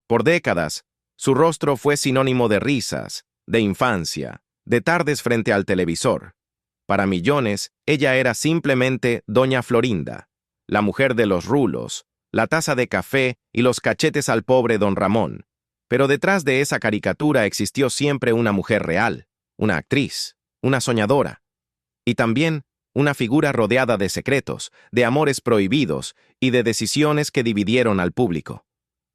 Por décadas, su rostro fue sinónimo de risas, de infancia, de tardes frente al televisor. Para millones, ella era simplemente Doña Florinda, la mujer de los rulos, la taza de café y los cachetes al pobre don Ramón. Pero detrás de esa caricatura existió siempre una mujer real, una actriz, una soñadora. Y también una figura rodeada de secretos, de amores prohibidos y de decisiones que dividieron al público.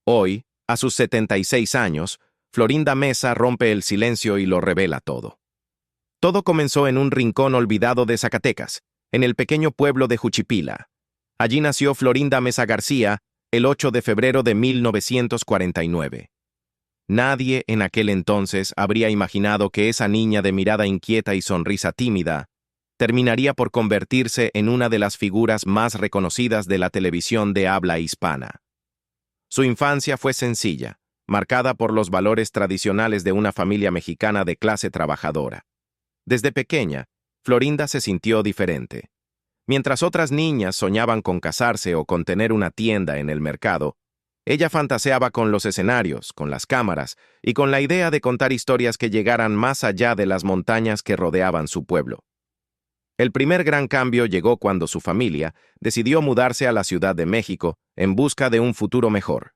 Hoy, a sus 76 años, Florinda Mesa rompe el silencio y lo revela todo. Todo comenzó en un rincón olvidado de Zacatecas, en el pequeño pueblo de Juchipila. Allí nació Florinda Mesa García el 8 de febrero de 1949. Nadie en aquel entonces habría imaginado que esa niña de mirada inquieta y sonrisa tímida terminaría por convertirse en una de las figuras más reconocidas de la televisión de habla hispana. Su infancia fue sencilla, marcada por los valores tradicionales de una familia mexicana de clase trabajadora. Desde pequeña, Florinda se sintió diferente. Mientras otras niñas soñaban con casarse o con tener una tienda en el mercado, ella fantaseaba con los escenarios, con las cámaras y con la idea de contar historias que llegaran más allá de las montañas que rodeaban su pueblo. El primer gran cambio llegó cuando su familia decidió mudarse a la Ciudad de México en busca de un futuro mejor.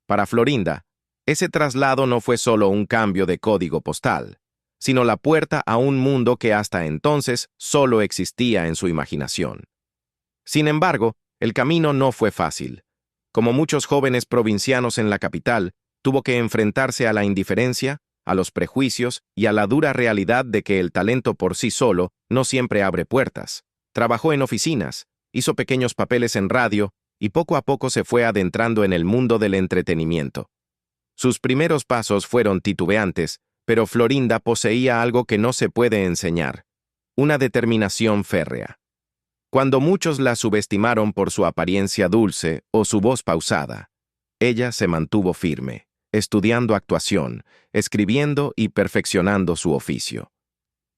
Para Florinda, ese traslado no fue solo un cambio de código postal, sino la puerta a un mundo que hasta entonces solo existía en su imaginación. Sin embargo, el camino no fue fácil. Como muchos jóvenes provincianos en la capital, tuvo que enfrentarse a la indiferencia, a los prejuicios y a la dura realidad de que el talento por sí solo no siempre abre puertas. Trabajó en oficinas, hizo pequeños papeles en radio y poco a poco se fue adentrando en el mundo del entretenimiento. Sus primeros pasos fueron titubeantes, pero Florinda poseía algo que no se puede enseñar: una determinación férrea. Cuando muchos la subestimaron por su apariencia dulce o su voz pausada, ella se mantuvo firme, estudiando actuación, escribiendo y perfeccionando su oficio.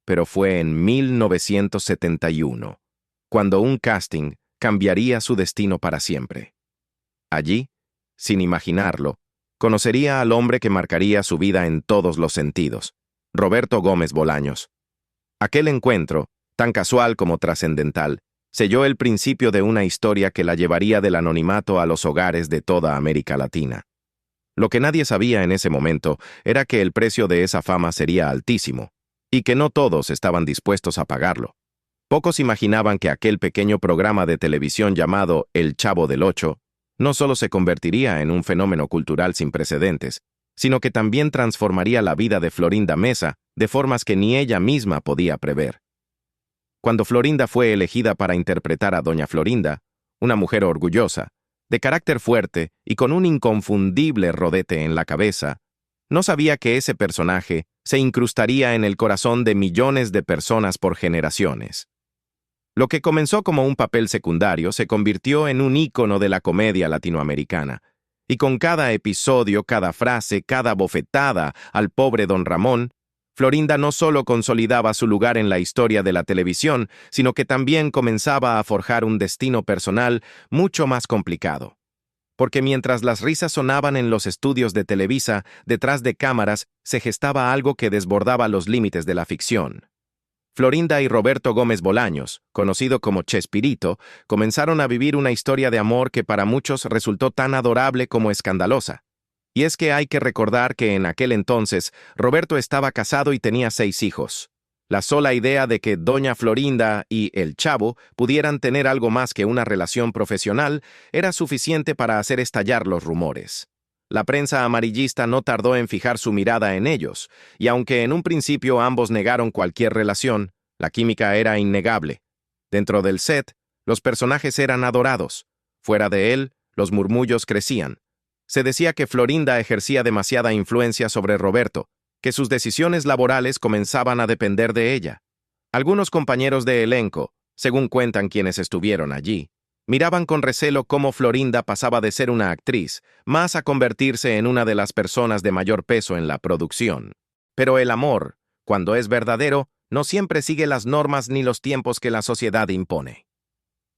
Pero fue en 1971, cuando un casting cambiaría su destino para siempre. Allí, sin imaginarlo, conocería al hombre que marcaría su vida en todos los sentidos, Roberto Gómez Bolaños. Aquel encuentro, tan casual como trascendental, selló el principio de una historia que la llevaría del anonimato a los hogares de toda América Latina. Lo que nadie sabía en ese momento era que el precio de esa fama sería altísimo, y que no todos estaban dispuestos a pagarlo. Pocos imaginaban que aquel pequeño programa de televisión llamado El Chavo del Ocho no solo se convertiría en un fenómeno cultural sin precedentes, sino que también transformaría la vida de Florinda Mesa de formas que ni ella misma podía prever. Cuando Florinda fue elegida para interpretar a Doña Florinda, una mujer orgullosa, de carácter fuerte y con un inconfundible rodete en la cabeza, no sabía que ese personaje se incrustaría en el corazón de millones de personas por generaciones. Lo que comenzó como un papel secundario se convirtió en un ícono de la comedia latinoamericana, y con cada episodio, cada frase, cada bofetada al pobre don Ramón, Florinda no solo consolidaba su lugar en la historia de la televisión, sino que también comenzaba a forjar un destino personal mucho más complicado. Porque mientras las risas sonaban en los estudios de Televisa, detrás de cámaras se gestaba algo que desbordaba los límites de la ficción. Florinda y Roberto Gómez Bolaños, conocido como Chespirito, comenzaron a vivir una historia de amor que para muchos resultó tan adorable como escandalosa. Y es que hay que recordar que en aquel entonces Roberto estaba casado y tenía 6 hijos. La sola idea de que Doña Florinda y el Chavo pudieran tener algo más que una relación profesional era suficiente para hacer estallar los rumores. La prensa amarillista no tardó en fijar su mirada en ellos, y aunque en un principio ambos negaron cualquier relación, la química era innegable. Dentro del set, los personajes eran adorados. Fuera de él, los murmullos crecían. Se decía que Florinda ejercía demasiada influencia sobre Roberto, que sus decisiones laborales comenzaban a depender de ella. Algunos compañeros de elenco, según cuentan quienes estuvieron allí, miraban con recelo cómo Florinda pasaba de ser una actriz más a convertirse en una de las personas de mayor peso en la producción. Pero el amor, cuando es verdadero, no siempre sigue las normas ni los tiempos que la sociedad impone.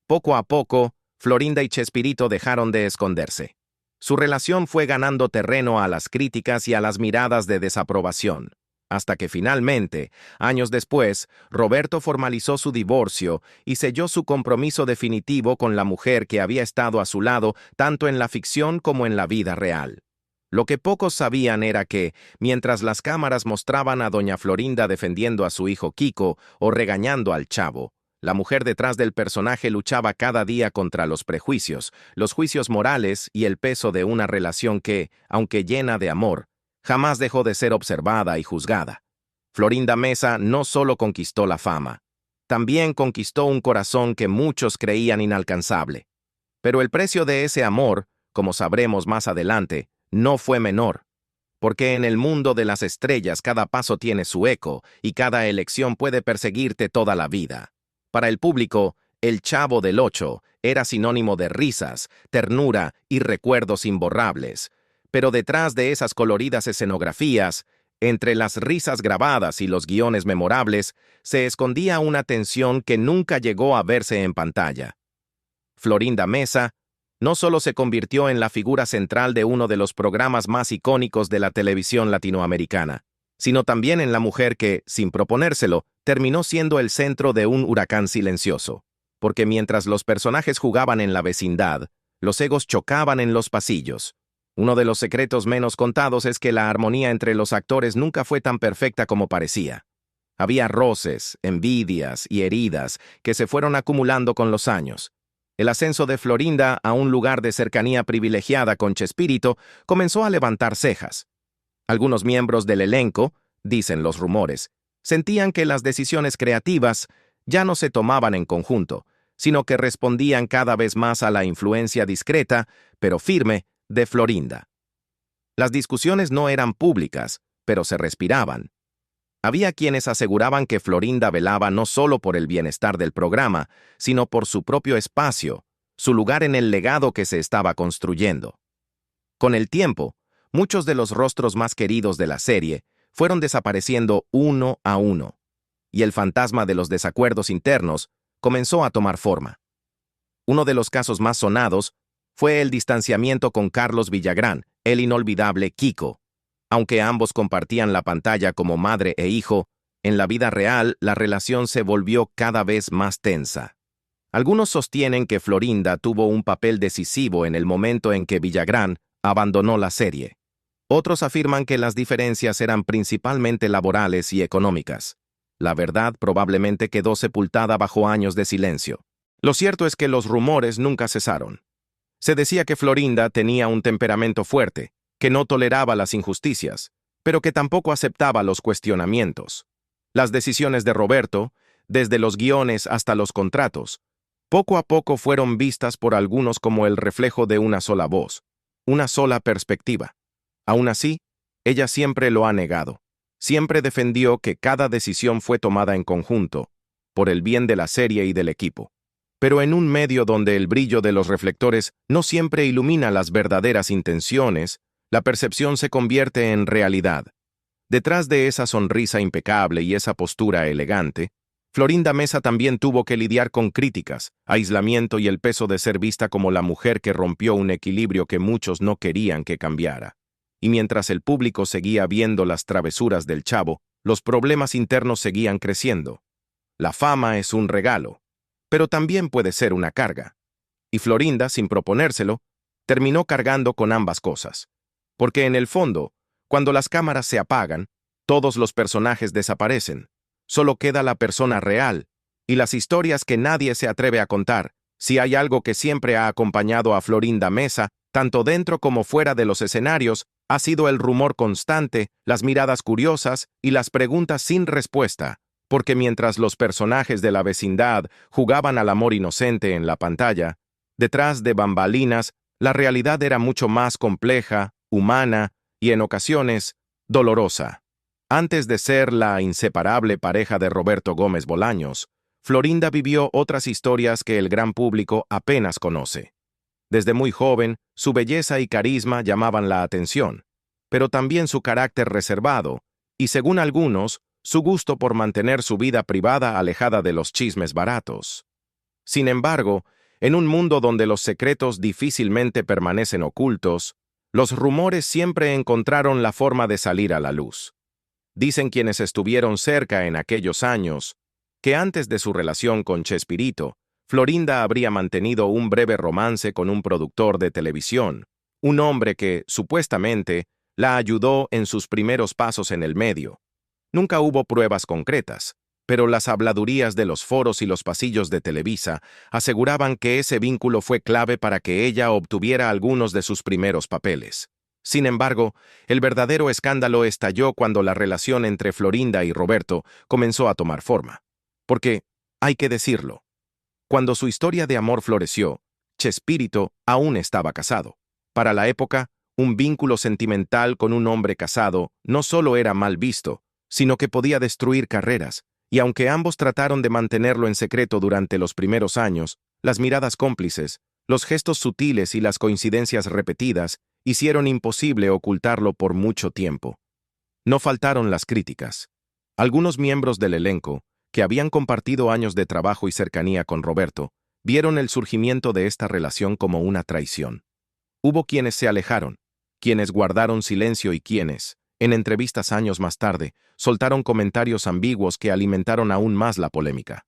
Poco a poco, Florinda y Chespirito dejaron de esconderse. Su relación fue ganando terreno a las críticas y a las miradas de desaprobación, hasta que finalmente, años después, Roberto formalizó su divorcio y selló su compromiso definitivo con la mujer que había estado a su lado tanto en la ficción como en la vida real. Lo que pocos sabían era que, mientras las cámaras mostraban a doña Florinda defendiendo a su hijo Kiko o regañando al chavo, la mujer detrás del personaje luchaba cada día contra los prejuicios, los juicios morales y el peso de una relación que, aunque llena de amor, jamás dejó de ser observada y juzgada. Florinda Mesa no solo conquistó la fama, también conquistó un corazón que muchos creían inalcanzable. Pero el precio de ese amor, como sabremos más adelante, no fue menor, porque en el mundo de las estrellas cada paso tiene su eco y cada elección puede perseguirte toda la vida. Para el público, el Chavo del Ocho era sinónimo de risas, ternura y recuerdos imborrables. Pero detrás de esas coloridas escenografías, entre las risas grabadas y los guiones memorables, se escondía una tensión que nunca llegó a verse en pantalla. Florinda Mesa no solo se convirtió en la figura central de uno de los programas más icónicos de la televisión latinoamericana, sino también en la mujer que, sin proponérselo, terminó siendo el centro de un huracán silencioso. Porque mientras los personajes jugaban en la vecindad, los egos chocaban en los pasillos. Uno de los secretos menos contados es que la armonía entre los actores nunca fue tan perfecta como parecía. Había roces, envidias y heridas que se fueron acumulando con los años. El ascenso de Florinda a un lugar de cercanía privilegiada con Chespirito comenzó a levantar cejas. Algunos miembros del elenco, dicen los rumores, sentían que las decisiones creativas ya no se tomaban en conjunto, sino que respondían cada vez más a la influencia discreta, pero firme, de Florinda. Las discusiones no eran públicas, pero se respiraban. Había quienes aseguraban que Florinda velaba no solo por el bienestar del programa, sino por su propio espacio, su lugar en el legado que se estaba construyendo. Con el tiempo, muchos de los rostros más queridos de la serie fueron desapareciendo uno a uno, y el fantasma de los desacuerdos internos comenzó a tomar forma. Uno de los casos más sonados fue el distanciamiento con Carlos Villagrán, el inolvidable Kiko. Aunque ambos compartían la pantalla como madre e hijo, en la vida real la relación se volvió cada vez más tensa. Algunos sostienen que Florinda tuvo un papel decisivo en el momento en que Villagrán abandonó la serie. Otros afirman que las diferencias eran principalmente laborales y económicas. La verdad probablemente quedó sepultada bajo años de silencio. Lo cierto es que los rumores nunca cesaron. Se decía que Florinda tenía un temperamento fuerte, que no toleraba las injusticias, pero que tampoco aceptaba los cuestionamientos. Las decisiones de Roberto, desde los guiones hasta los contratos, poco a poco fueron vistas por algunos como el reflejo de una sola voz, una sola perspectiva. Aún así, ella siempre lo ha negado. Siempre defendió que cada decisión fue tomada en conjunto, por el bien de la serie y del equipo. Pero en un medio donde el brillo de los reflectores no siempre ilumina las verdaderas intenciones, la percepción se convierte en realidad. Detrás de esa sonrisa impecable y esa postura elegante, Florinda Mesa también tuvo que lidiar con críticas, aislamiento y el peso de ser vista como la mujer que rompió un equilibrio que muchos no querían que cambiara. Y mientras el público seguía viendo las travesuras del Chavo, los problemas internos seguían creciendo. La fama es un regalo, pero también puede ser una carga. Y Florinda, sin proponérselo, terminó cargando con ambas cosas. Porque en el fondo, cuando las cámaras se apagan, todos los personajes desaparecen. Solo queda la persona real y las historias que nadie se atreve a contar. Si hay algo que siempre ha acompañado a Florinda Mesa, tanto dentro como fuera de los escenarios, ha sido el rumor constante, las miradas curiosas y las preguntas sin respuesta. Porque mientras los personajes de la vecindad jugaban al amor inocente en la pantalla, detrás de bambalinas, la realidad era mucho más compleja, humana y, en ocasiones, dolorosa. Antes de ser la inseparable pareja de Roberto Gómez Bolaños, Florinda vivió otras historias que el gran público apenas conoce. Desde muy joven, su belleza y carisma llamaban la atención, pero también su carácter reservado y, según algunos, su gusto por mantener su vida privada alejada de los chismes baratos. Sin embargo, En un mundo donde los secretos difícilmente permanecen ocultos, los rumores siempre encontraron la forma de salir a la luz. Dicen quienes estuvieron cerca en aquellos años que antes de su relación con Chespirito, Florinda habría mantenido un breve romance con un productor de televisión, un hombre que, supuestamente, la ayudó en sus primeros pasos en el medio. Nunca hubo pruebas concretas, pero las habladurías de los foros y los pasillos de Televisa aseguraban que ese vínculo fue clave para que ella obtuviera algunos de sus primeros papeles. Sin embargo, el verdadero escándalo estalló cuando la relación entre Florinda y Roberto comenzó a tomar forma. Porque, hay que decirlo, cuando su historia de amor floreció, Chespirito aún estaba casado. Para la época, un vínculo sentimental con un hombre casado no solo era mal visto, sino que podía destruir carreras, y aunque ambos trataron de mantenerlo en secreto durante los primeros años, las miradas cómplices, los gestos sutiles y las coincidencias repetidas hicieron imposible ocultarlo por mucho tiempo. No faltaron las críticas. Algunos miembros del elenco, que habían compartido años de trabajo y cercanía con Roberto, vieron el surgimiento de esta relación como una traición. Hubo quienes se alejaron, quienes guardaron silencio y quienes, en entrevistas años más tarde, soltaron comentarios ambiguos que alimentaron aún más la polémica.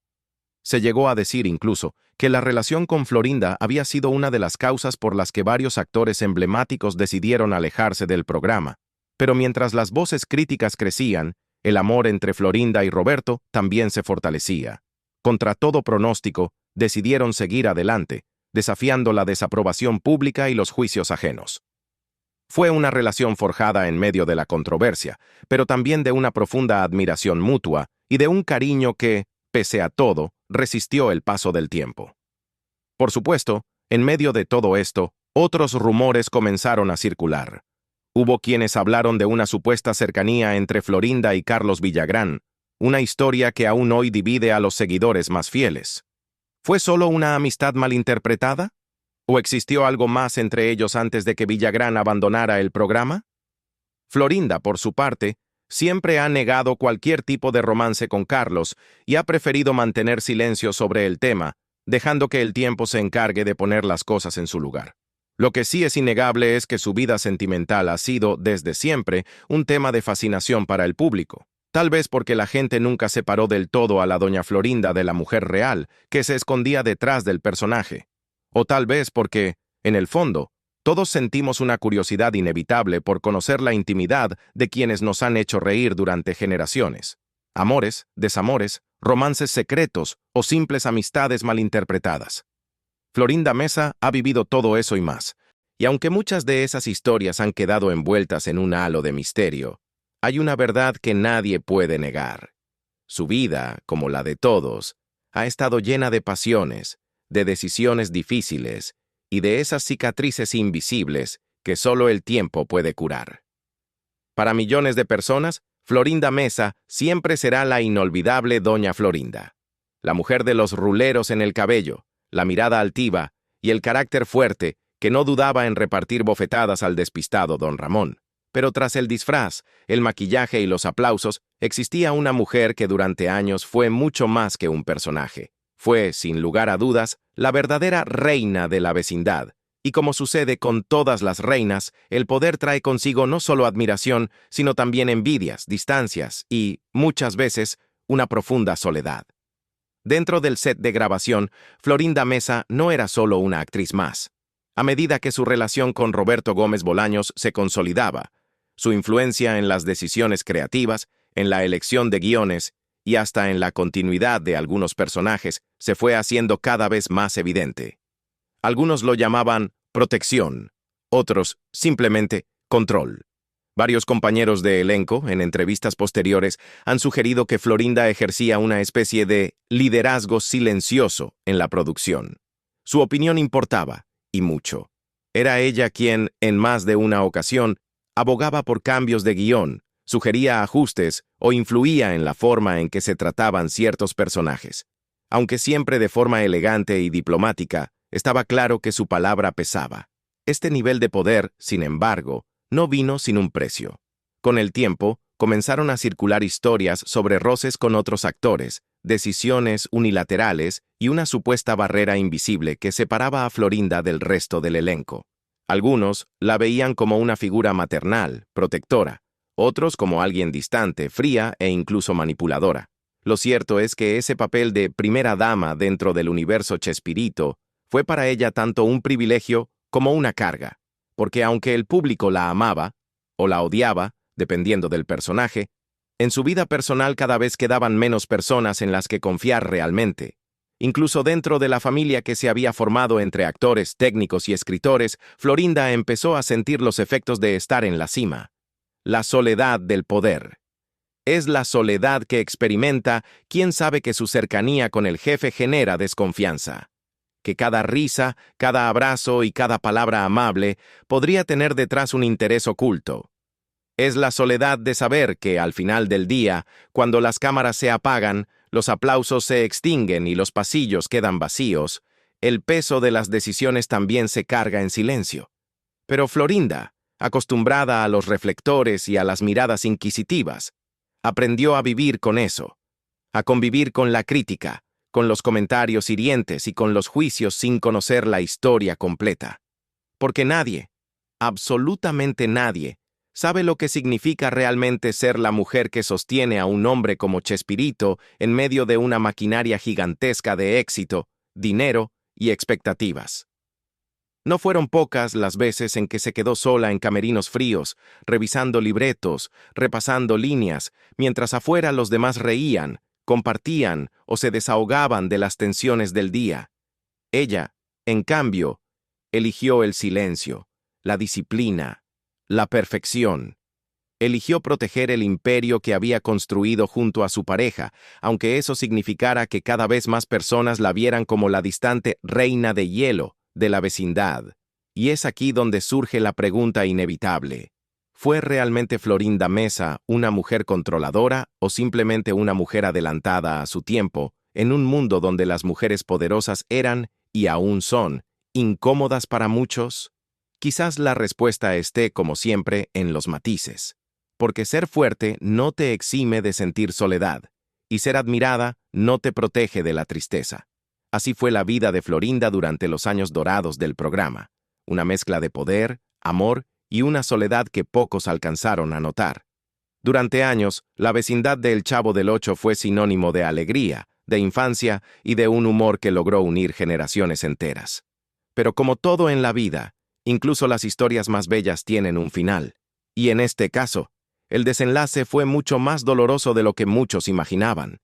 Se llegó a decir incluso que la relación con Florinda había sido una de las causas por las que varios actores emblemáticos decidieron alejarse del programa, pero mientras las voces críticas crecían, el amor entre Florinda y Roberto también se fortalecía. Contra todo pronóstico, decidieron seguir adelante, desafiando la desaprobación pública y los juicios ajenos. Fue una relación forjada en medio de la controversia, pero también de una profunda admiración mutua y de un cariño que, pese a todo, resistió el paso del tiempo. Por supuesto, en medio de todo esto, otros rumores comenzaron a circular. Hubo quienes hablaron de una supuesta cercanía entre Florinda y Carlos Villagrán, una historia que aún hoy divide a los seguidores más fieles. ¿Fue solo una amistad malinterpretada? ¿O existió algo más entre ellos antes de que Villagrán abandonara el programa? Florinda, por su parte, siempre ha negado cualquier tipo de romance con Carlos y ha preferido mantener silencio sobre el tema, dejando que el tiempo se encargue de poner las cosas en su lugar. Lo que sí es innegable es que su vida sentimental ha sido, desde siempre, un tema de fascinación para el público. Tal vez porque la gente nunca separó del todo a la doña Florinda de la mujer real, que se escondía detrás del personaje. O tal vez porque, en el fondo, todos sentimos una curiosidad inevitable por conocer la intimidad de quienes nos han hecho reír durante generaciones. Amores, desamores, romances secretos o simples amistades malinterpretadas. Florinda Mesa ha vivido todo eso y más, y aunque muchas de esas historias han quedado envueltas en un halo de misterio, hay una verdad que nadie puede negar. Su vida, como la de todos, ha estado llena de pasiones, de decisiones difíciles y de esas cicatrices invisibles que solo el tiempo puede curar. Para millones de personas, Florinda Mesa siempre será la inolvidable Doña Florinda, la mujer de los ruleros en el cabello, la mirada altiva y el carácter fuerte que no dudaba en repartir bofetadas al despistado don Ramón. Pero tras el disfraz, el maquillaje y los aplausos, existía una mujer que durante años fue mucho más que un personaje. Fue, sin lugar a dudas, la verdadera reina de la vecindad. Y como sucede con todas las reinas, el poder trae consigo no solo admiración, sino también envidias, distancias y, muchas veces, una profunda soledad. Dentro del set de grabación, Florinda Mesa no era solo una actriz más. A medida que su relación con Roberto Gómez Bolaños se consolidaba, su influencia en las decisiones creativas, en la elección de guiones y hasta en la continuidad de algunos personajes se fue haciendo cada vez más evidente. Algunos lo llamaban protección, otros simplemente control. Varios compañeros de elenco, en entrevistas posteriores, han sugerido que Florinda ejercía una especie de liderazgo silencioso en la producción. Su opinión importaba, y mucho. Era ella quien, en más de una ocasión, abogaba por cambios de guión, sugería ajustes o influía en la forma en que se trataban ciertos personajes. Aunque siempre de forma elegante y diplomática, estaba claro que su palabra pesaba. Este nivel de poder, sin embargo, no vino sin un precio. Con el tiempo, comenzaron a circular historias sobre roces con otros actores, decisiones unilaterales y una supuesta barrera invisible que separaba a Florinda del resto del elenco. Algunos la veían como una figura maternal, protectora, otros como alguien distante, fría e incluso manipuladora. Lo cierto es que ese papel de primera dama dentro del universo Chespirito fue para ella tanto un privilegio como una carga, porque aunque el público la amaba o la odiaba, dependiendo del personaje, en su vida personal cada vez quedaban menos personas en las que confiar realmente. Incluso dentro de la familia que se había formado entre actores, técnicos y escritores, Florinda empezó a sentir los efectos de estar en la cima. La soledad del poder. Es la soledad que experimenta quien sabe que su cercanía con el jefe genera desconfianza. Que cada risa, cada abrazo y cada palabra amable podría tener detrás un interés oculto. Es la soledad de saber que, al final del día, cuando las cámaras se apagan, los aplausos se extinguen y los pasillos quedan vacíos, el peso de las decisiones también se carga en silencio. Pero Florinda, acostumbrada a los reflectores y a las miradas inquisitivas, aprendió a vivir con eso, a convivir con la crítica, con los comentarios hirientes y con los juicios sin conocer la historia completa. Porque nadie, absolutamente nadie, sabe lo que significa realmente ser la mujer que sostiene a un hombre como Chespirito en medio de una maquinaria gigantesca de éxito, dinero y expectativas. No fueron pocas las veces en que se quedó sola en camerinos fríos, revisando libretos, repasando líneas, mientras afuera los demás reían, compartían o se desahogaban de las tensiones del día. Ella, en cambio, eligió el silencio, la disciplina, la perfección. Eligió proteger el imperio que había construido junto a su pareja, aunque eso significara que cada vez más personas la vieran como la distante reina de hielo de la vecindad. Y es aquí donde surge la pregunta inevitable. ¿Fue realmente Florinda Mesa una mujer controladora o simplemente una mujer adelantada a su tiempo, en un mundo donde las mujeres poderosas eran, y aún son, incómodas para muchos? Quizás la respuesta esté, como siempre, en los matices. Porque ser fuerte no te exime de sentir soledad, y ser admirada no te protege de la tristeza. Así fue la vida de Florinda durante los años dorados del programa, una mezcla de poder, amor y una soledad que pocos alcanzaron a notar. Durante años, la vecindad de El Chavo del Ocho fue sinónimo de alegría, de infancia y de un humor que logró unir generaciones enteras. Pero como todo en la vida, incluso las historias más bellas tienen un final. Y en este caso, el desenlace fue mucho más doloroso de lo que muchos imaginaban.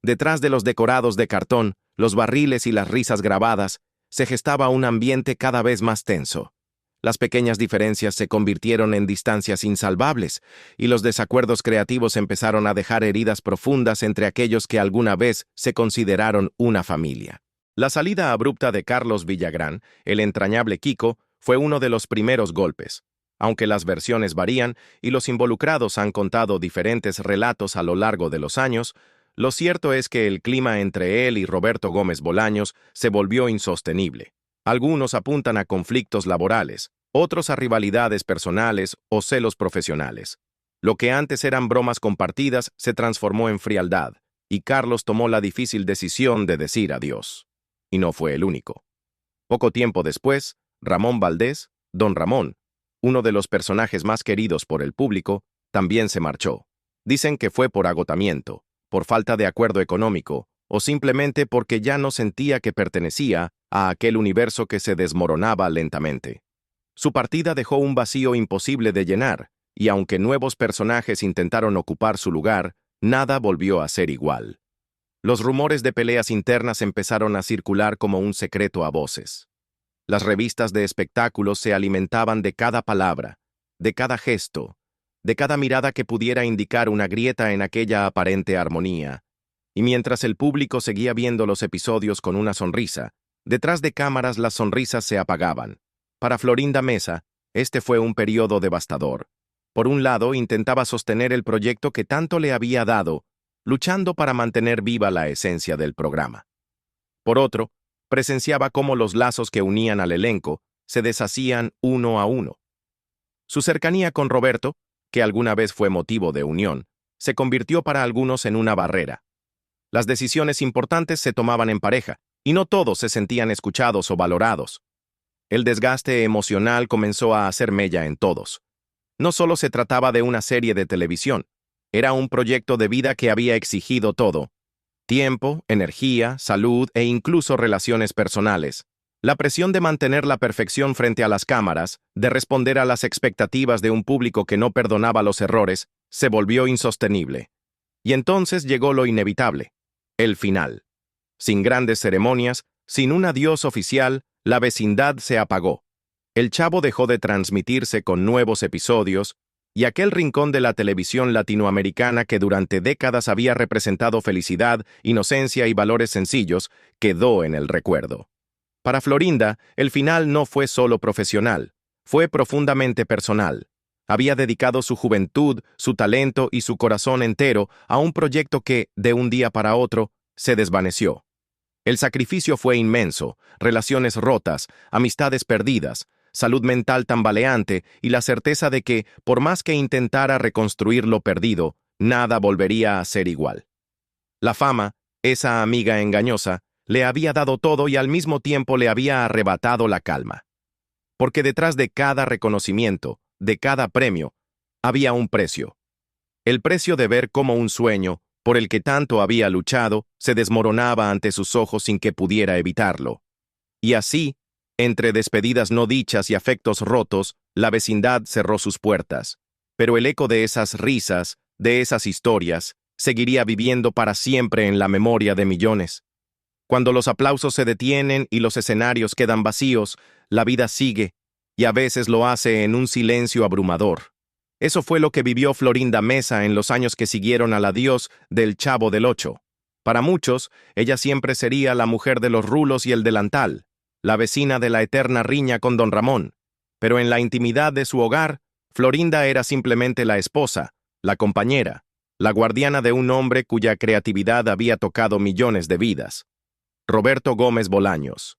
Detrás de los decorados de cartón, los barriles y las risas grabadas, se gestaba un ambiente cada vez más tenso. Las pequeñas diferencias se convirtieron en distancias insalvables, y los desacuerdos creativos empezaron a dejar heridas profundas entre aquellos que alguna vez se consideraron una familia. La salida abrupta de Carlos Villagrán, el entrañable Kiko, fue uno de los primeros golpes. Aunque las versiones varían y los involucrados han contado diferentes relatos a lo largo de los años, lo cierto es que el clima entre él y Roberto Gómez Bolaños se volvió insostenible. Algunos apuntan a conflictos laborales, otros a rivalidades personales o celos profesionales. Lo que antes eran bromas compartidas se transformó en frialdad, y Carlos tomó la difícil decisión de decir adiós. Y no fue el único. Poco tiempo después, Ramón Valdés, Don Ramón, uno de los personajes más queridos por el público, también se marchó. Dicen que fue por agotamiento, por falta de acuerdo económico, o simplemente porque ya no sentía que pertenecía a aquel universo que se desmoronaba lentamente. Su partida dejó un vacío imposible de llenar, y aunque nuevos personajes intentaron ocupar su lugar, nada volvió a ser igual. Los rumores de peleas internas empezaron a circular como un secreto a voces. Las revistas de espectáculos se alimentaban de cada palabra, de cada gesto, de cada mirada que pudiera indicar una grieta en aquella aparente armonía. Y mientras el público seguía viendo los episodios con una sonrisa, detrás de cámaras las sonrisas se apagaban. Para Florinda Mesa, este fue un periodo devastador. Por un lado, intentaba sostener el proyecto que tanto le había dado, luchando para mantener viva la esencia del programa. Por otro, presenciaba cómo los lazos que unían al elenco se deshacían uno a uno. Su cercanía con Roberto, que alguna vez fue motivo de unión, se convirtió para algunos en una barrera. Las decisiones importantes se tomaban en pareja, y no todos se sentían escuchados o valorados. El desgaste emocional comenzó a hacer mella en todos. No solo se trataba de una serie de televisión, era un proyecto de vida que había exigido todo: tiempo, energía, salud e incluso relaciones personales. La presión de mantener la perfección frente a las cámaras, de responder a las expectativas de un público que no perdonaba los errores, se volvió insostenible. Y entonces llegó lo inevitable: el final. Sin grandes ceremonias, sin un adiós oficial, la vecindad se apagó. El Chavo dejó de transmitirse con nuevos episodios, y aquel rincón de la televisión latinoamericana que durante décadas había representado felicidad, inocencia y valores sencillos, quedó en el recuerdo. Para Florinda, el final no fue solo profesional, fue profundamente personal. Había dedicado su juventud, su talento y su corazón entero a un proyecto que, de un día para otro, se desvaneció. El sacrificio fue inmenso: relaciones rotas, amistades perdidas, salud mental tambaleante y la certeza de que, por más que intentara reconstruir lo perdido, nada volvería a ser igual. La fama, esa amiga engañosa, le había dado todo y al mismo tiempo le había arrebatado la calma. Porque detrás de cada reconocimiento, de cada premio, había un precio. El precio de ver cómo un sueño, por el que tanto había luchado, se desmoronaba ante sus ojos sin que pudiera evitarlo. Y así, entre despedidas no dichas y afectos rotos, la vecindad cerró sus puertas. Pero el eco de esas risas, de esas historias, seguiría viviendo para siempre en la memoria de millones. Cuando los aplausos se detienen y los escenarios quedan vacíos, la vida sigue, y a veces lo hace en un silencio abrumador. Eso fue lo que vivió Florinda Meza en los años que siguieron al adiós del Chavo del Ocho. Para muchos, ella siempre sería la mujer de los rulos y el delantal, la vecina de la eterna riña con don Ramón. Pero en la intimidad de su hogar, Florinda era simplemente la esposa, la compañera, la guardiana de un hombre cuya creatividad había tocado millones de vidas: Roberto Gómez Bolaños.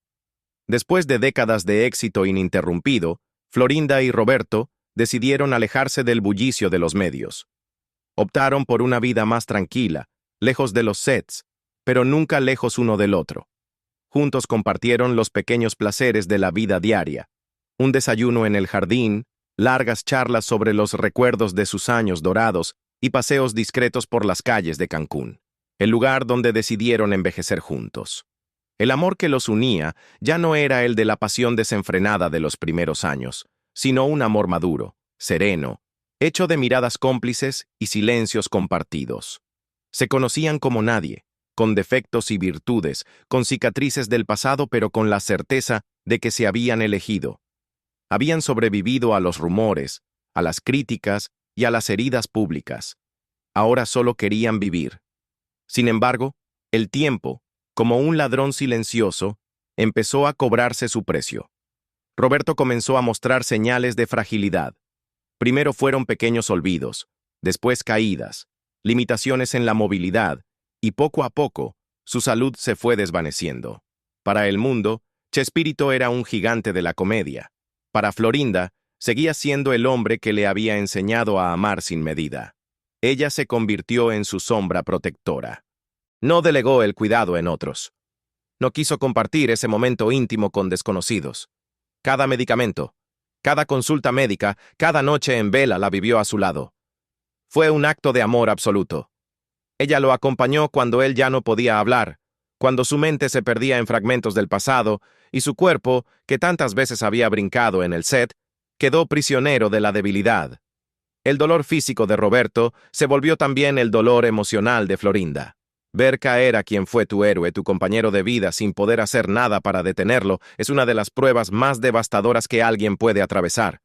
Después de décadas de éxito ininterrumpido, Florinda y Roberto decidieron alejarse del bullicio de los medios. Optaron por una vida más tranquila, lejos de los sets, pero nunca lejos uno del otro. Juntos compartieron los pequeños placeres de la vida diaria: un desayuno en el jardín, largas charlas sobre los recuerdos de sus años dorados y paseos discretos por las calles de Cancún, el lugar donde decidieron envejecer juntos. El amor que los unía ya no era el de la pasión desenfrenada de los primeros años, sino un amor maduro, sereno, hecho de miradas cómplices y silencios compartidos. Se conocían como nadie, con defectos y virtudes, con cicatrices del pasado, pero con la certeza de que se habían elegido. Habían sobrevivido a los rumores, a las críticas y a las heridas públicas. Ahora solo querían vivir. Sin embargo, el tiempo, como un ladrón silencioso, empezó a cobrarse su precio. Roberto comenzó a mostrar señales de fragilidad. Primero fueron pequeños olvidos, después caídas, limitaciones en la movilidad, y poco a poco, su salud se fue desvaneciendo. Para el mundo, Chespirito era un gigante de la comedia. Para Florinda, seguía siendo el hombre que le había enseñado a amar sin medida. Ella se convirtió en su sombra protectora. No delegó el cuidado en otros. No quiso compartir ese momento íntimo con desconocidos. Cada medicamento, cada consulta médica, cada noche en vela la vivió a su lado. Fue un acto de amor absoluto. Ella lo acompañó cuando él ya no podía hablar, cuando su mente se perdía en fragmentos del pasado y su cuerpo, que tantas veces había brincado en el set, quedó prisionero de la debilidad. El dolor físico de Roberto se volvió también el dolor emocional de Florinda. Ver caer a quien fue tu héroe, tu compañero de vida, sin poder hacer nada para detenerlo, es una de las pruebas más devastadoras que alguien puede atravesar.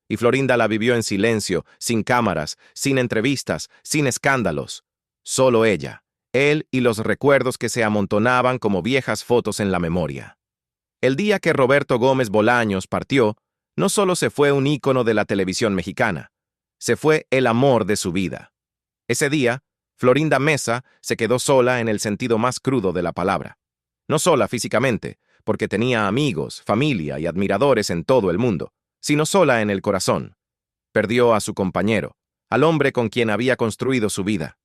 Y Florinda la vivió en silencio, sin cámaras, sin entrevistas, sin escándalos. Solo ella, él y los recuerdos que se amontonaban como viejas fotos en la memoria. El día que Roberto Gómez Bolaños partió, no solo se fue un ícono de la televisión mexicana, se fue el amor de su vida. Ese día, Florinda Meza se quedó sola en el sentido más crudo de la palabra. No sola físicamente, porque tenía amigos, familia y admiradores en todo el mundo, sino sola en el corazón. Perdió a su compañero, al hombre con quien había construido su vida.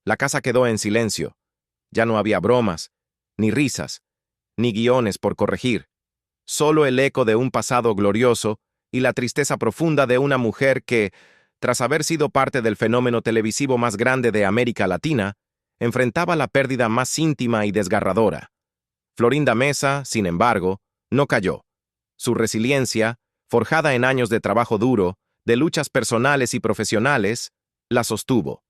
La casa quedó en silencio. Ya no había bromas, ni risas, ni guiones por corregir. Solo el eco de un pasado glorioso y la tristeza profunda de una mujer que, tras haber sido parte del fenómeno televisivo más grande de América Latina, enfrentaba la pérdida más íntima y desgarradora. Florinda Meza, sin embargo, no cayó. Su resiliencia, forjada en años de trabajo duro, de luchas personales y profesionales, la sostuvo.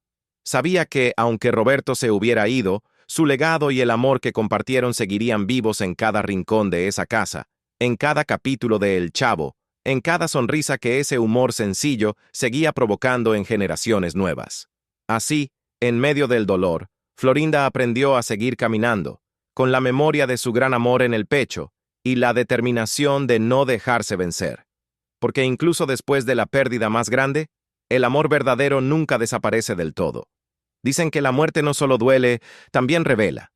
Sabía que, aunque Roberto se hubiera ido, su legado y el amor que compartieron seguirían vivos en cada rincón de esa casa, en cada capítulo de El Chavo, en cada sonrisa que ese humor sencillo seguía provocando en generaciones nuevas. Así, en medio del dolor, Florinda aprendió a seguir caminando, con la memoria de su gran amor en el pecho y la determinación de no dejarse vencer. Porque incluso después de la pérdida más grande, el amor verdadero nunca desaparece del todo. Dicen que la muerte no solo duele, también revela.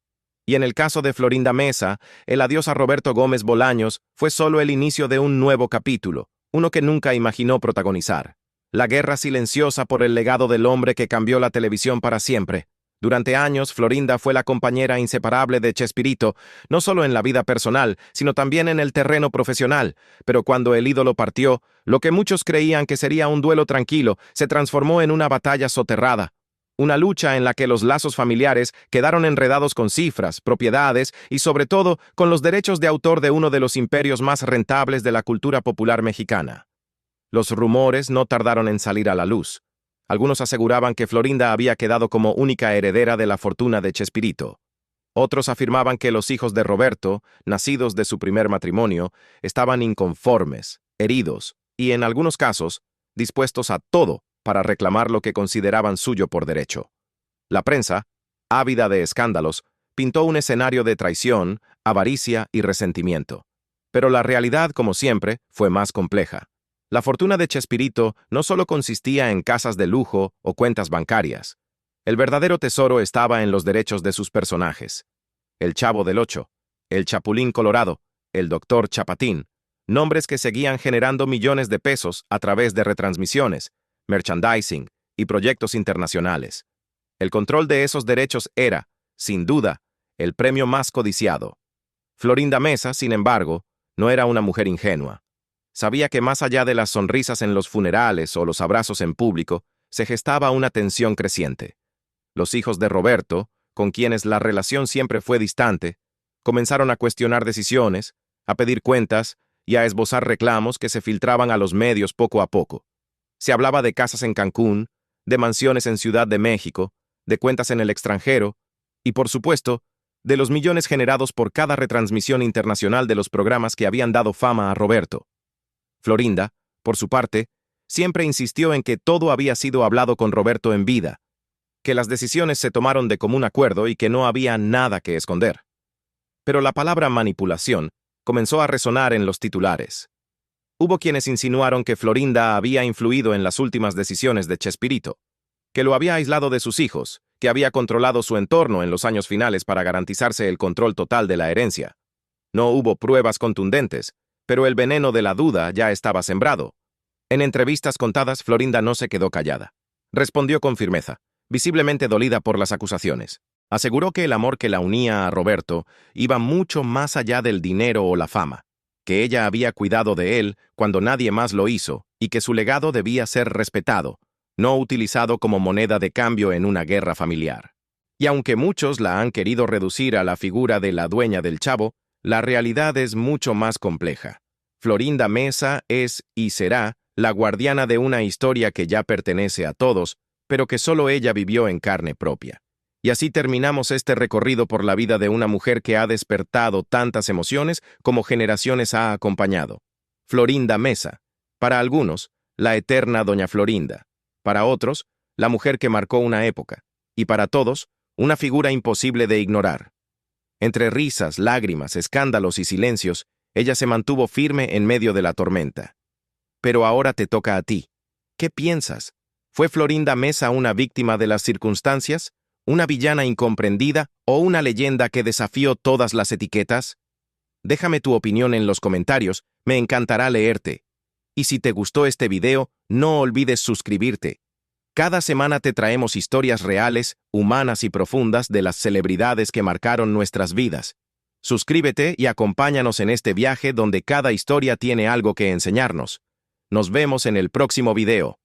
Y en el caso de Florinda Meza, el adiós a Roberto Gómez Bolaños fue solo el inicio de un nuevo capítulo, uno que nunca imaginó protagonizar. La guerra silenciosa por el legado del hombre que cambió la televisión para siempre. Durante años, Florinda fue la compañera inseparable de Chespirito, no solo en la vida personal, sino también en el terreno profesional. Pero cuando el ídolo partió, lo que muchos creían que sería un duelo tranquilo, se transformó en una batalla soterrada. Una lucha en la que los lazos familiares quedaron enredados con cifras, propiedades y, sobre todo, con los derechos de autor de uno de los imperios más rentables de la cultura popular mexicana. Los rumores no tardaron en salir a la luz. Algunos aseguraban que Florinda había quedado como única heredera de la fortuna de Chespirito. Otros afirmaban que los hijos de Roberto, nacidos de su primer matrimonio, estaban inconformes, heridos y, en algunos casos, dispuestos a todo para reclamar lo que consideraban suyo por derecho. La prensa, ávida de escándalos, pintó un escenario de traición, avaricia y resentimiento. Pero la realidad, como siempre, fue más compleja. La fortuna de Chespirito no solo consistía en casas de lujo o cuentas bancarias. El verdadero tesoro estaba en los derechos de sus personajes. El Chavo del Ocho, el Chapulín Colorado, el Doctor Chapatín, nombres que seguían generando millones de pesos a través de retransmisiones, merchandising y proyectos internacionales. El control de esos derechos era, sin duda, el premio más codiciado. Florinda Meza, sin embargo, no era una mujer ingenua. Sabía que más allá de las sonrisas en los funerales o los abrazos en público, se gestaba una tensión creciente. Los hijos de Roberto, con quienes la relación siempre fue distante, comenzaron a cuestionar decisiones, a pedir cuentas y a esbozar reclamos que se filtraban a los medios poco a poco. Se hablaba de casas en Cancún, de mansiones en Ciudad de México, de cuentas en el extranjero y, por supuesto, de los millones generados por cada retransmisión internacional de los programas que habían dado fama a Roberto. Florinda, por su parte, siempre insistió en que todo había sido hablado con Roberto en vida, que las decisiones se tomaron de común acuerdo y que no había nada que esconder. Pero la palabra manipulación comenzó a resonar en los titulares. Hubo quienes insinuaron que Florinda había influido en las últimas decisiones de Chespirito, que lo había aislado de sus hijos, que había controlado su entorno en los años finales para garantizarse el control total de la herencia. No hubo pruebas contundentes, pero el veneno de la duda ya estaba sembrado. En entrevistas contadas, Florinda no se quedó callada. Respondió con firmeza, visiblemente dolida por las acusaciones. Aseguró que el amor que la unía a Roberto iba mucho más allá del dinero o la fama, que ella había cuidado de él cuando nadie más lo hizo y que su legado debía ser respetado, no utilizado como moneda de cambio en una guerra familiar. Y aunque muchos la han querido reducir a la figura de la dueña del Chavo, la realidad es mucho más compleja. Florinda Meza es y será la guardiana de una historia que ya pertenece a todos, pero que solo ella vivió en carne propia. Y así terminamos este recorrido por la vida de una mujer que ha despertado tantas emociones como generaciones ha acompañado. Florinda Meza. Para algunos, la eterna Doña Florinda. Para otros, la mujer que marcó una época. Y para todos, una figura imposible de ignorar. Entre risas, lágrimas, escándalos y silencios, ella se mantuvo firme en medio de la tormenta. Pero ahora te toca a ti. ¿Qué piensas? ¿Fue Florinda Meza una víctima de las circunstancias? ¿Una villana incomprendida o una leyenda que desafió todas las etiquetas? Déjame tu opinión en los comentarios, me encantará leerte. Y si te gustó este video, no olvides suscribirte. Cada semana te traemos historias reales, humanas y profundas de las celebridades que marcaron nuestras vidas. Suscríbete y acompáñanos en este viaje donde cada historia tiene algo que enseñarnos. Nos vemos en el próximo video.